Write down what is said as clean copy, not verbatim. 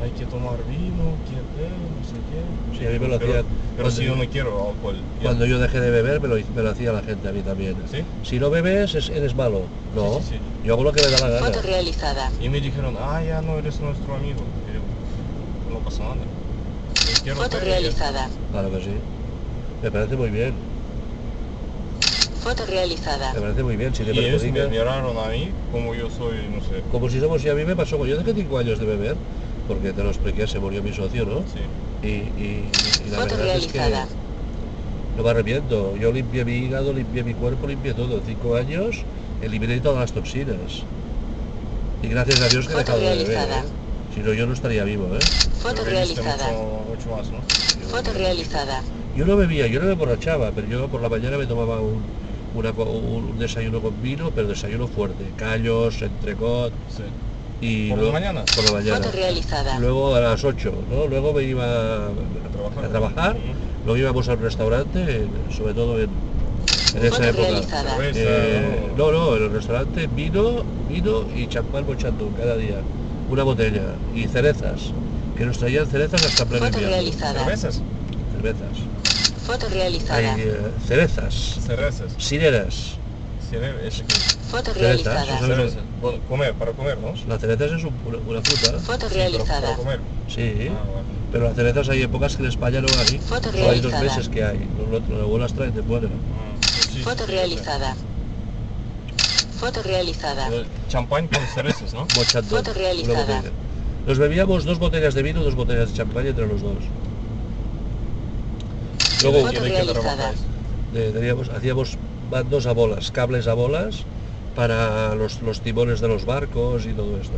hay que tomar vino, no sé qué. Sí, a mí me lo hacían. Pero si yo no quiero alcohol. Cuando yo dejé de beber, me lo hacía la gente a mí también. ¿Sí? Si no bebes, eres malo. No, Sí, sí, sí. yo hago lo que me da la gana. Foto realizada. Y me dijeron, ya no eres nuestro amigo. Y yo, no pasa nada. Yo quiero Foto beber y ya. realizada. Claro que sí. Me parece muy bien. Foto realizada. Me parece muy bien. Si te Y ellos me perjudica, miraron a mí como yo soy, no sé. como si somos, y a mí me pasó, yo dejé 5 años de beber, porque te lo expliqué, se murió mi socio, ¿no? Sí. Y la Foto verdad es que realizada. no me arrepiento. Yo limpié mi hígado, limpié mi cuerpo, limpié todo. En 5 años eliminé todas las toxinas. Y gracias a Dios que he Foto dejado de beber, realizada. Si no, yo no estaría vivo, ¿eh? Foto Pero bebiste realizada. mucho más, ¿no? Foto realizada. Yo no bebía, yo no me emborrachaba, pero yo por la mañana me tomaba un desayuno con vino, pero desayuno fuerte. Callos, entrecot Sí. y... ¿Por la mañana? Por la mañana. Foto realizada. Y luego a las 8, ¿no? Luego me iba A a trabajar, Ujú. luego íbamos a un restaurante, sobre todo en esa Foto época. realizada. Cerveza, No, en el restaurante vino y champán Mochato cada día, una botella, y cerezas, que nos traían cerezas hasta pleno Foto invierno. realizada. ¿Cervezas? Cervezas. Foto Hay realizada. cerezas, Cervezas. cireras. Eso que Foto Cerezas, realizada. eso cerveza. Bueno, para comer, ¿no? Las cerezas es una fruta, Foto Sí, pero para realizada. comer. sí, Vale. pero las cerezas hay épocas que en España no hay, Foto solo hay 2 realizada. meses que hay, luego las traen de fuera. Sí, Foto sí, realizada. Foto realizada. Champán con cerezas, ¿no? Mochato, Foto una realizada. botella. Nos bebíamos 2 botellas de vino, 2 botellas de champán entre los dos. Luego Foto realizada. hacíamos bandos a bolas, cables a bolas para los timones de los barcos y todo esto.